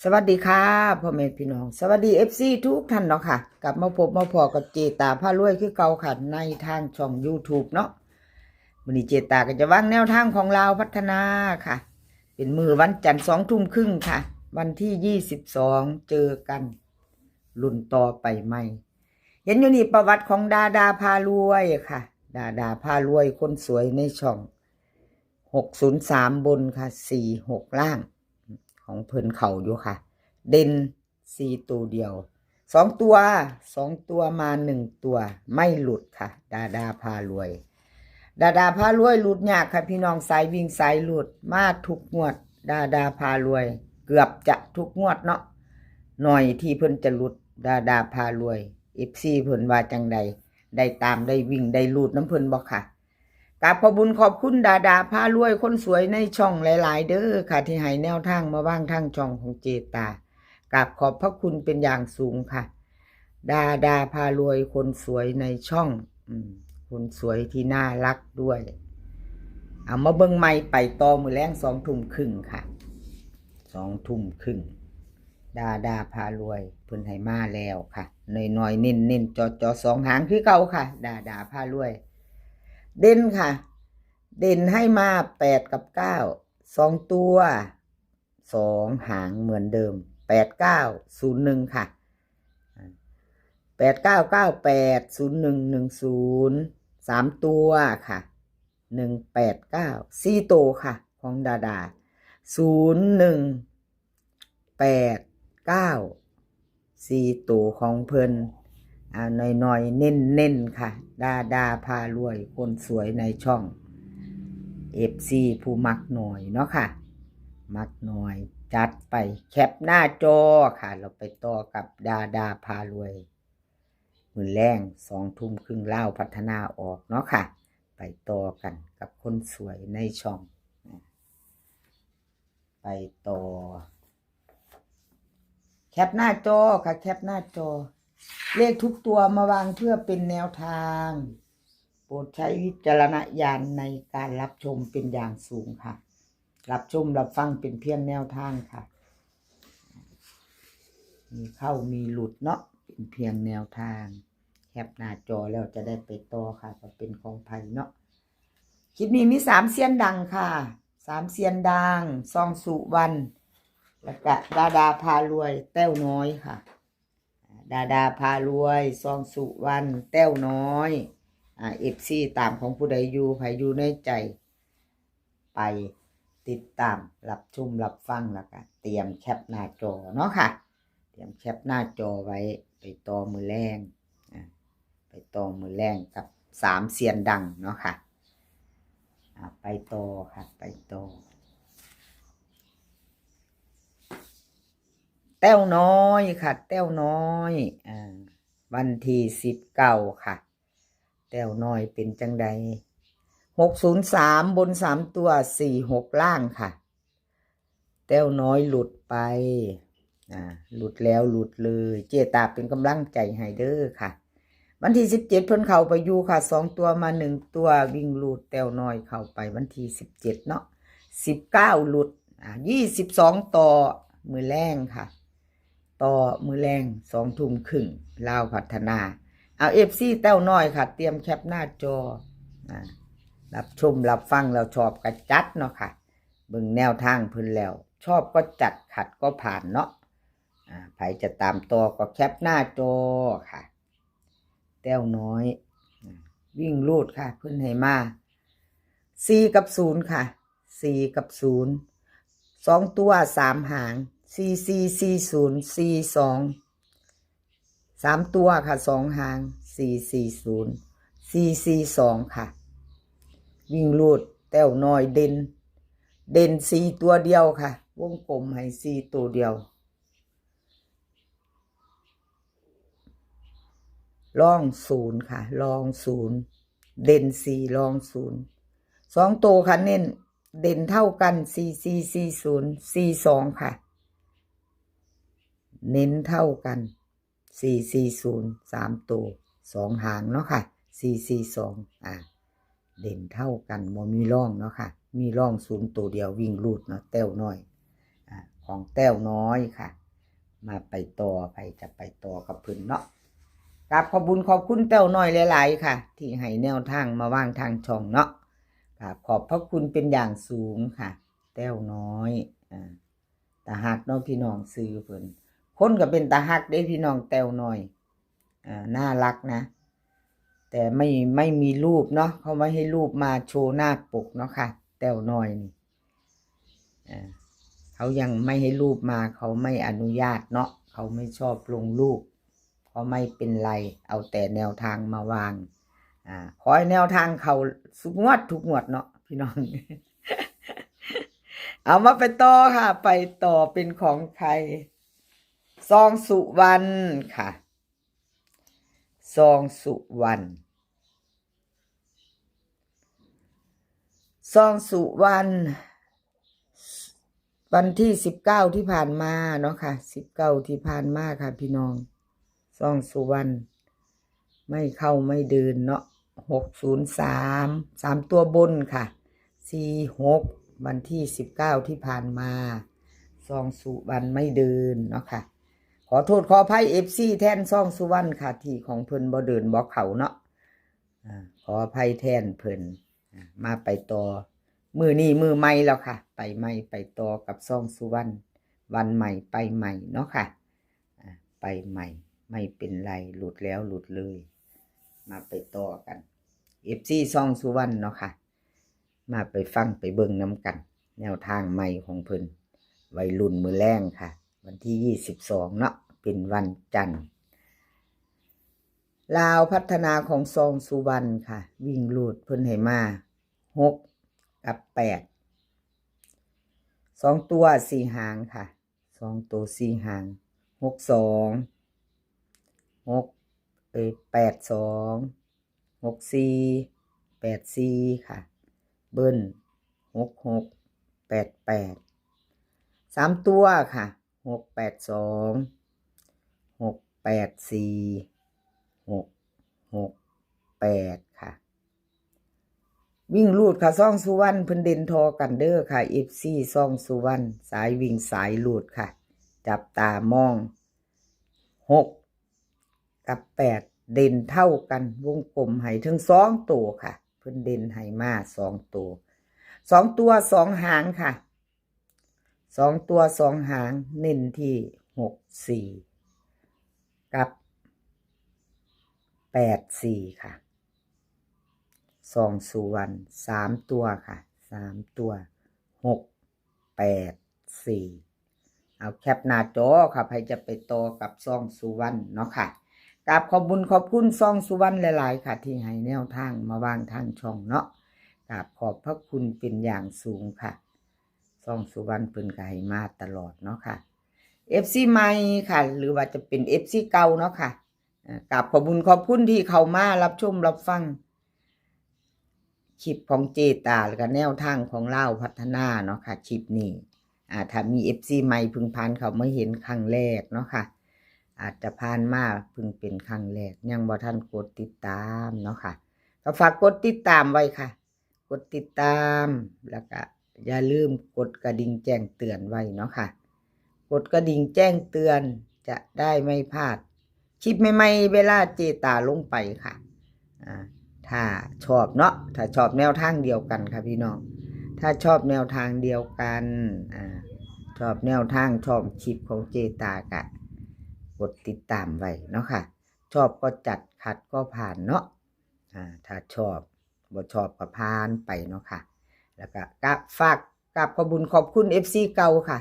สวัสดีค่ะพ่อแม่พี่น้องสวัสดีFCทุกท่านเนาะค่ะกลับมาพบมาพอกับเจตาพารวยคือเก่าค่ะในทางช่อง YouTube เนาะวันนี้เจตาก็จะวางแนวทางของเราพัฒนาค่ะเป็นมือวันจันทร์20:30ค่ะวันที่22เจอกันรุ่นต่อไปใหม่เห็นอยู่นี่ประวัติของดาดาพารวยค่ะดาดาพารวยคนสวยในช่อง603บนค่ะ46ล่างของเพิ่นเข่าอยู่ค่ะเด่น4ตัวเดียว2ตัวมา1ตัวไม่หลุดค่ะดาดาพารวยดาดาพารวยหลุดยากค่ะพี่น้องสายวิ่งสายหลุดมาทุกงวดดาดาพารวยเกือบจะทุกงวดเนาะหน่อยที่เพิ่นจะหลุดดาดาพารวย FC เพิ่นว่าจังใดได้ตามได้วิ่งได้หลุดน้ำเพิ่นบ่ค่ะกราบขอบคุญขอบคุณดาดาพารวยคนสวยในช่องหลายๆเด้อค่ะที่ให้แนวทางมาว่างทางช่องของเจตากราบขอบพระคุณเป็นอย่างสูงค่ะดาดาพารวยคนสวยในช่องคนสวยที่น่ารักด้วยเอามาเบิ่งใหม่ไปต่อมื้อแลง20:30ค่ะ20:30ดาดาพารวยเพิ่นให้มาแล้วค่ะน้อยๆเน้นๆจอ2หางคือเก่าค่ะดาดาพารวยเด่นค่ะเด่นให้มา8กับ9 2ตัว2หางเหมือนเดิม8901ค่ะ89980110 3ตัวค่ะ189 4ตัวค่ะของดาดา0189 4ตัวของเพิ่นน้อยๆเน้นค่ะดาดาพารวยคนสวยในช่อง FC ผู้มักหน่อยเนาะค่ะมักหน่อยจัดไปแคปหน้าจอค่ะเราไปต่อกับดาดาพารวยมื้อแลง20:30เล่าพัฒนาออกเนาะค่ะไปต่อกันกับคนสวยในช่องไปต่อแคปหน้าจอค่ะแคปหน้าจอเลขทุกตัวมาวางเพื่อเป็นแนวทางโปรดใช้วิจารณญาณในการรับชมเป็นอย่างสูงค่ะรับชมรับฟังเป็นเพียงแนวทางค่ะมีเข้ามีหลุดเนาะเป็นเพียงแนวทางแคปหน้าจอแล้วจะได้ไปต่อค่ะก็เป็นของไผเนาะคลิปนี้มี3เซียนดังค่ะ3เซียนดังซองสุวรรณแล้วก็ดาดาพารวยแต้วน้อยค่ะดาดาพารวยซองสุวรรณแต้วน้อยFC ตามของผู้ใดอยู่ไผอยู่ในใจไปติดตามรับชมรับฟังแล้วก็เตรียมแคปหน้าจอเนาะค่ะเตรียมแคปหน้าจอไว้ไปต่อมือแรงไปต่อมือแรงกับ3เซียนดังเนาะค่ะไปต่อค่ะไปต่อแต้วน้อยค่ะแต้วน้อยวันที่19ค่ะแต้วน้อยเป็นจังใด603บน3ตัว46ล่างค่ะแต้วน้อยหลุดไปหลุดแล้วหลุดเลยเจตาเป็นกำลังใจให้เด้อค่ะวันที่17เพิ่นเข้าไปอยู่ค่ะ2ตัวมา1ตัววิ่งหลุดแต้วน้อยเข้าไปวันที่17เนาะ19หลุด22ต่อมือแรงค่ะต่อมือแรง20:30ลาวพัฒนาเอา FC แต้วน้อยค่ะเตรียมแคปหน้าจอรับชมรับฟังแล้วชอบก็จัดเนาะค่ะเบิ่งแนวทางเพิ่นแล้วชอบก็จัดขัดก็ผ่านเนาะใครจะตามต่อก็แคปหน้าจอค่ะแต้วน้อยวิ่งลูดค่ะเพิ่นให้มา4กับ0ค่ะ4กับ0 2ตัว3หาง4440 42 3ตัวค่ะ2หาง440 442ค่ะวิ่งลูดแต้วน้อยเด่น4ตัวเดียวค่ะวงกลมให้4ตัวเดียวลอง0ค่ะลอง0เด่น4ลอง0 2ตัวค่ะเน้นเด่นเท่ากัน4440 42ค่ะเน้นเท่ากัน440 3ตัว2หางเนาะค่ะ442เด่นเท่ากันบ่มีร่องเนาะค่ะมีร่อง0ตัวเดียววิ่งลูดเนาะแต้วน้อย ของแต้วน้อยค่ะมาไปต่อไปจะไปต่อกับเพิ่นเนาะกราบขอบคุญขอบคุณแต้วน้อยหลายๆค่ะที่ให้แนวทางมาวางทางช่องเนาะครับขอบพระคุณเป็นอย่างสูงค่ะแต้วน้อยตาฮักเนาะพี่น้องซื้อเพิ่นคนก็เป็นตาฮักเด้พี่น้องแต้วน้อยน่ารักนะแต่ไม่มีรูปเนาะเขาไม่ให้รูปมาโชว์หน้าปกเนาะค่ะแต้วน้อยนี่เขายังไม่ให้รูปมาเขาไม่อนุญาตเนาะเขาไม่ชอบลงรูปก็ไม่เป็นไรเอาแต่แนวทางมาวางขอให้แนวทางเขาทุกงวดเนาะพี่น้อง เอามาไปต่อค่ะไปต่อเป็นของใครซองสุวรรณค่ะซองสุวรรณซองสุวรรณวันที่19ที่ผ่านมาเนาะค่ะ19ที่ผ่านมาค่ะพี่น้องซองสุวรรณไม่เข้าไม่เดินเนาะ603ตัวบนค่ะ46วันที่19ที่ผ่านมาซองสุวรรณไม่เดินเนาะค่ะขอโทษขออภัย FC แทนซองสุวรรณค่ะที่ของเพิ่นบ่เดินบ่เข้าเนาะขออภัยแทนเพิ่นมาไปต่อมือนี้มือใหม่แล้วค่ะไปใหม่ไปต่อกับซองสุวรรณวันใหม่ไปใหม่เนาะค่ะไปใหม่ไม่เป็นไรหลุดแล้วหลุดเลยมาไปต่อกัน FC ซองสุวรรณเนาะค่ะมาไปฟังไปเบิ่งน้ำกันแนวทางใหม่ของเพิ่นวัยรุ่นมือแรงค่ะวันที่22เนาะเป็นวันจันทร์ลาวพัฒนาของซองสุวรรณค่ะวิ่งลูดเพิ่นให้มา6กับ8 2ตัว4หางค่ะ2ตัว4หาง82 ค่ะเบิ้ล66 88 3ตัวค่ะ682 684 668ค่ะวิ่งลูดค่ะซ่องสุวรรณเพิ่นเด่นทอกันเด้อค่ะ FC ซ่องสุวรรณสายวิ่งสายลูดค่ะจับตามอง6กับ8เด่นเท่ากันวงกลมให้ถึง2ตัวค่ะเพิ่นเด่นให้มา2ตัว2ตัว2หางค่ะ2ตัว2หางเน้นที่64กับ84ค่ะซองสุวรรณ3ตัวค่ะ3ตัว684เอาแคปหน้าจอค่ะใครจะไปต่อกับซองสุวรรณเนาะค่ะกราบขอบคุญขอบคุณซองสุวรรณหลายๆค่ะที่ให้แนวทางมาวางทางช่องเนาะกราบขอบพระคุณเป็นอย่างสูงค่ะซองสุวรรณเพิ่นก็ให้มาตลอดเนาะค่ะ FC ใหม่ค่ะหรือว่าจะเป็น FC เก่าเนาะค่ะกราบขอบคุญขอบคุณที่เข้ามารับชมรับฟังคลิปของเจตาแล้วก็แนวทางของเล่าพัฒนาเนาะค่ะคลิปนี้ถ้ามี FC ใหม่พึงผ่านเขาไม่เห็นครั้งแรกเนาะค่ะอาจจะผ่านมาพึงเป็นครั้งแรกยังบ่ทันกดติดตามเนาะค่ะก็ฝากกดติดตามไว้ค่ะกดติดตามแล้วก็อย่าลืมกดกระดิ่งแจ้งเตือนไว้เนาะค่ะกดกระดิ่งแจ้งเตือนจะได้ไม่พลาดคลิปใหม่ๆเวลาเจตาลงไปค่ะถ้าชอบเนาะถ้าชอบแนวทางเดียวกันค่ะพี่น้องถ้าชอบแนวทางเดียวกันชอบแนวทางชอบคลิปของเจตากะกดติดตามไว้เนาะค่ะชอบก็จัดขัดก็ผ่านเนาะถ้าชอบบ่ชอบก็ผ่านไปเนาะค่ะแล้วก็ฝากกับขอบคุญขอบคุณ FC เก่าค่ะ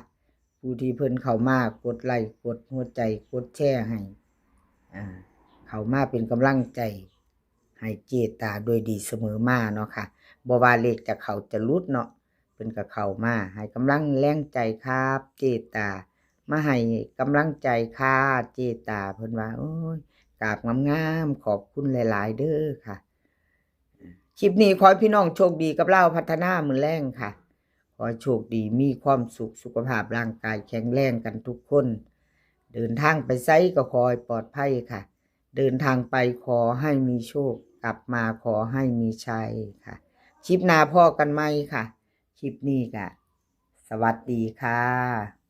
ผู้ที่เพิ่นเข้ามากดไลค์กดหัวใจกดแชร์ให้เข้ามาเป็นกำลังใจให้เจตาโดยดีเสมอมาเนาะค่ะบ่ว่าเลขจะเข้าจะหลุดเนาะเพิ่นก็เข้ามาให้กำลังแรงใจครับเจตามาให้กำลังใจค่ะเจตาเพิ่นว่าโอ้ยกราบงามๆขอบคุณหลายๆเด้อค่ะคลิปนี้ขอให้พี่น้องโชคดีกับเล่าพัฒนามื้อแรงค่ะขอโชคดีมีความสุขสุขภาพร่างกายแข็งแรงกันทุกคนเดินทางไปไสก็ขอให้ปลอดภัยค่ะเดินทางไปขอให้มีโชคกลับมาขอให้มีชัยค่ะคลิปหน้าพ่อกันไหมค่ะคลิปนี้ก็สวัสดีค่ะ